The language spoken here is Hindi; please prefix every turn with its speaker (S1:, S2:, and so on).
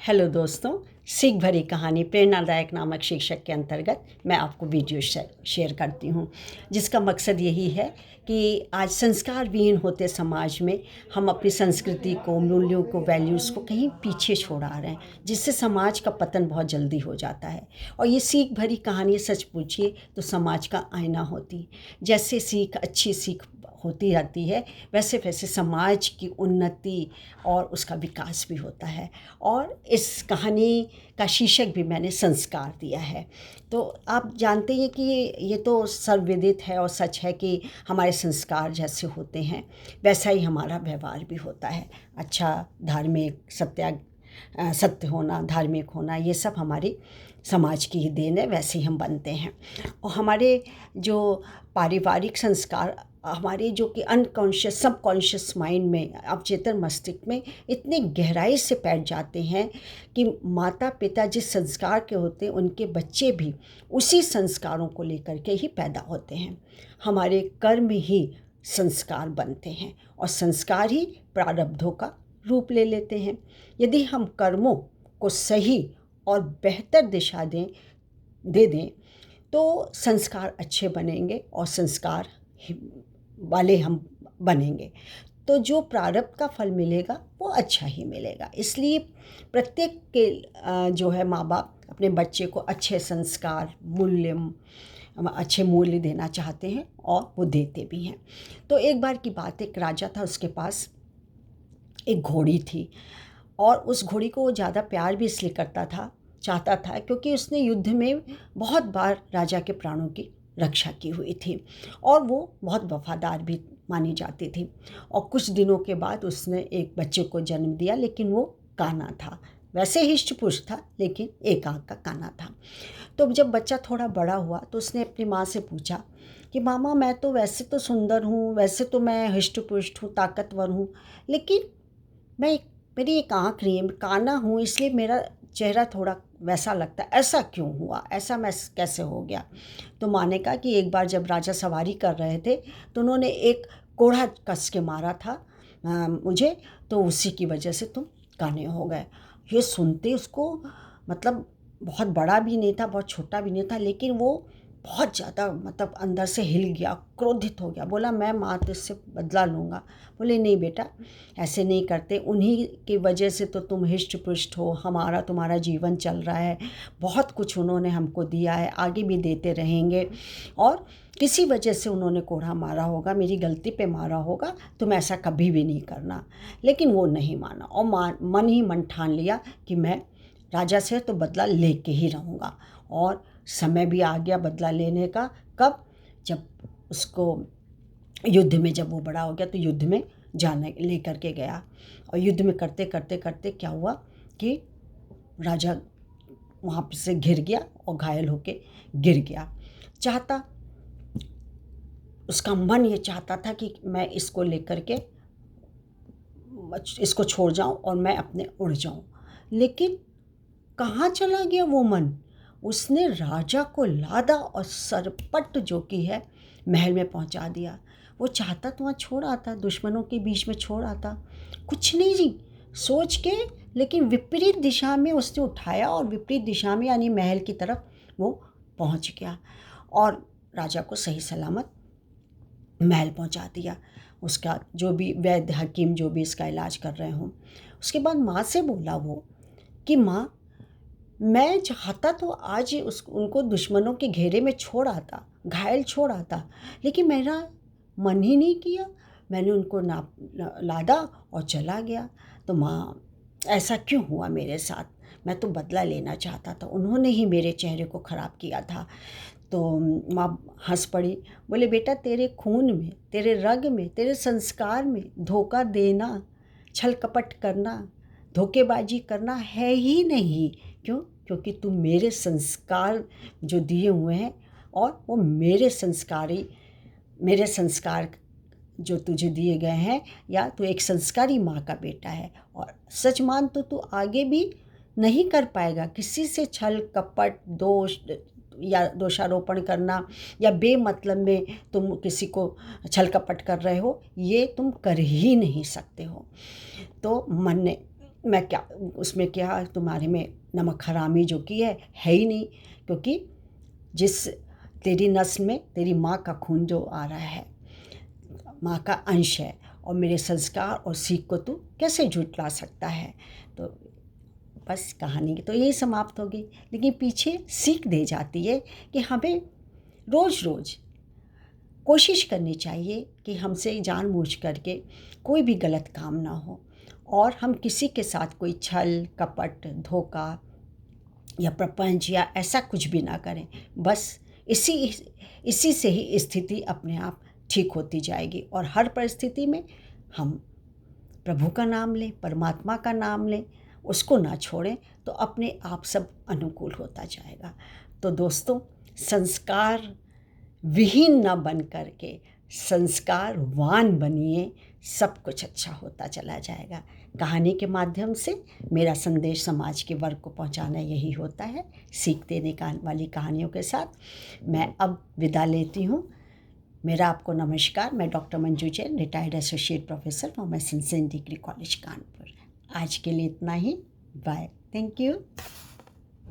S1: हेलो दोस्तों, सीख भरी कहानी प्रेरणादायक नामक शीर्षक के अंतर्गत मैं आपको वीडियो शेयर करती हूँ, जिसका मकसद यही है कि आज संस्कार विहीन होते समाज में हम अपनी संस्कृति को, मूल्यों को, वैल्यूज़ को कहीं पीछे छोड़ा रहे हैं, जिससे समाज का पतन बहुत जल्दी हो जाता है। और ये सीख भरी कहानी सच पूछिए तो समाज का आईना होती है। जैसे सीख अच्छी सीख होती रहती है, वैसे वैसे समाज की उन्नति और उसका विकास भी होता है। और इस कहानी का शीर्षक भी मैंने संस्कार दिया है। तो आप जानते हैं कि ये तो सर्वविदित है और सच है कि हमारे संस्कार जैसे होते हैं वैसा ही हमारा व्यवहार भी होता है। अच्छा, धार्मिक, सत्य होना, धार्मिक होना, ये सब हमारी समाज की ही देन है, वैसे ही हम बनते हैं। और हमारे जो पारिवारिक संस्कार हमारे जो कि अनकॉन्शियस सबकॉन्शियस माइंड में, अवचेतन मस्तिष्क में इतनी गहराई से बैठ जाते हैं कि माता पिता जिस संस्कार के होते हैं उनके बच्चे भी उसी संस्कारों को लेकर के ही पैदा होते हैं। हमारे कर्म ही संस्कार बनते हैं और संस्कार ही प्रारब्धों का रूप ले लेते हैं। यदि हम कर्मों को सही और बेहतर दिशा दे दें तो संस्कार अच्छे बनेंगे और संस्कार वाले हम बनेंगे, तो जो प्रारब्ध का फल मिलेगा वो अच्छा ही मिलेगा। इसलिए प्रत्येक के जो है माँ बाप अपने बच्चे को अच्छे संस्कार, अच्छे मूल्य देना चाहते हैं और वो देते भी हैं। तो एक बार की बात, एक राजा था, उसके पास एक घोड़ी थी और उस घोड़ी को वो ज़्यादा प्यार भी इसलिए चाहता था क्योंकि उसने युद्ध में बहुत बार राजा के प्राणों की रक्षा की हुई थी और वो बहुत वफादार भी मानी जाती थी। और कुछ दिनों के बाद उसने एक बच्चे को जन्म दिया, लेकिन वो काना था। वैसे हिष्ट पुष्ट था लेकिन एक आंख का काना था। तो जब बच्चा थोड़ा बड़ा हुआ तो उसने अपनी माँ से पूछा कि मामा, मैं तो वैसे तो सुंदर हूँ, वैसे तो मैं हिष्ट पुष्ट हूँ, ताकतवर हूँ, लेकिन मेरी एक आँख नहीं है, काना हूँ, इसलिए मेरा चेहरा थोड़ा वैसा लगता है, ऐसा क्यों हुआ, ऐसा मैं कैसे हो गया। तो माँ ने कहा कि एक बार जब राजा सवारी कर रहे थे तो उन्होंने एक कोढ़ा कस के मारा था मुझे, तो उसी की वजह से तुम काने हो गए। ये सुनते उसको, मतलब बहुत बड़ा भी नहीं था, बहुत छोटा भी नहीं था, लेकिन वो बहुत ज़्यादा मतलब अंदर से हिल गया, क्रोधित हो गया। बोला, मैं माँ तुझसे बदला लूँगा। बोले, नहीं बेटा, ऐसे नहीं करते, उन्हीं की वजह से तो तुम हिष्ट पुष्ट हो, हमारा तुम्हारा जीवन चल रहा है, बहुत कुछ उन्होंने हमको दिया है, आगे भी देते रहेंगे, और किसी वजह से उन्होंने कोढ़ा मारा होगा, मेरी गलती पे मारा होगा, तुम ऐसा कभी भी नहीं करना। लेकिन वो नहीं माना और मन ही मन ठान लिया कि मैं राजा से तो बदला लेके ही रहूँगा। और समय भी आ गया बदला लेने का। कब? जब उसको युद्ध में, जब वो बड़ा हो गया तो युद्ध में जाने लेकर के गया। और युद्ध में करते करते करते क्या हुआ कि राजा वहाँ से घिर गया और घायल होके गिर गया। उसका मन ये चाहता था कि मैं इसको लेकर के इसको छोड़ जाऊं और मैं अपने उड़ जाऊं, लेकिन कहाँ चला गया वो मन। उसने राजा को लादा और सरपट जो कि है महल में पहुंचा दिया। वो चाहता तो वहाँ छोड़ आता, दुश्मनों के बीच में छोड़ आता, कुछ नहीं जी सोच के, लेकिन विपरीत दिशा में उसने उठाया और विपरीत दिशा में यानी महल की तरफ वो पहुंच गया और राजा को सही सलामत महल पहुंचा दिया। उसका जो भी वैद्य हकीम जो भी इसका इलाज कर रहे हों, उसके बाद माँ से बोला वो कि माँ, मैं चाहता तो आज उनको दुश्मनों के घेरे में छोड़ आता, घायल छोड़ आता, लेकिन मेरा मन ही नहीं किया, मैंने उनको लादा और चला गया। तो माँ, ऐसा क्यों हुआ मेरे साथ, मैं तो बदला लेना चाहता था, उन्होंने ही मेरे चेहरे को ख़राब किया था। तो माँ हंस पड़ी, बोले, बेटा, तेरे खून में, तेरे रग में, तेरे संस्कार में धोखा देना, छल कपट करना, धोखेबाजी करना है ही नहीं। क्यों? क्योंकि तू मेरे संस्कार जो दिए हुए हैं और वो मेरे संस्कार जो तुझे दिए गए हैं, या तू एक संस्कारी माँ का बेटा है। और सच मान तो तू आगे भी नहीं कर पाएगा, किसी से छल कपट, दोष या दोषारोपण करना या बेमतलब में तुम किसी को छल कपट कर रहे हो, ये तुम कर ही नहीं सकते हो। तो मन ने मैं क्या उसमें क्या तुम्हारे में नमक हरामी जो की है ही नहीं, क्योंकि जिस तेरी नस में तेरी माँ का खून जो आ रहा है, माँ का अंश है, और मेरे संस्कार और सीख को तू कैसे झुठला सकता है। तो बस कहानी तो यही समाप्त होगी, लेकिन पीछे सीख दे जाती है कि हमें रोज़ रोज़ कोशिश करनी चाहिए कि हमसे जानबूझ करके कोई भी गलत काम ना हो, और हम किसी के साथ कोई छल कपट धोखा या प्रपंच या ऐसा कुछ भी ना करें। बस इसी से ही स्थिति अपने आप ठीक होती जाएगी, और हर परिस्थिति में हम प्रभु का नाम लें, परमात्मा का नाम लें, उसको ना छोड़ें, तो अपने आप सब अनुकूल होता जाएगा। तो दोस्तों, संस्कार विहीन ना बन करके संस्कारवान बनिए, सब कुछ अच्छा होता चला जाएगा। कहानी के माध्यम से मेरा संदेश समाज के वर्ग को पहुंचाना यही होता है। सीख देने वाली कहानियों के साथ मैं अब विदा लेती हूँ। मेरा आपको नमस्कार। मैं doctor Manju Jain, retired associate professor from saint degree college Kanpur. आज के लिए इतना ही। बाय। Thank you.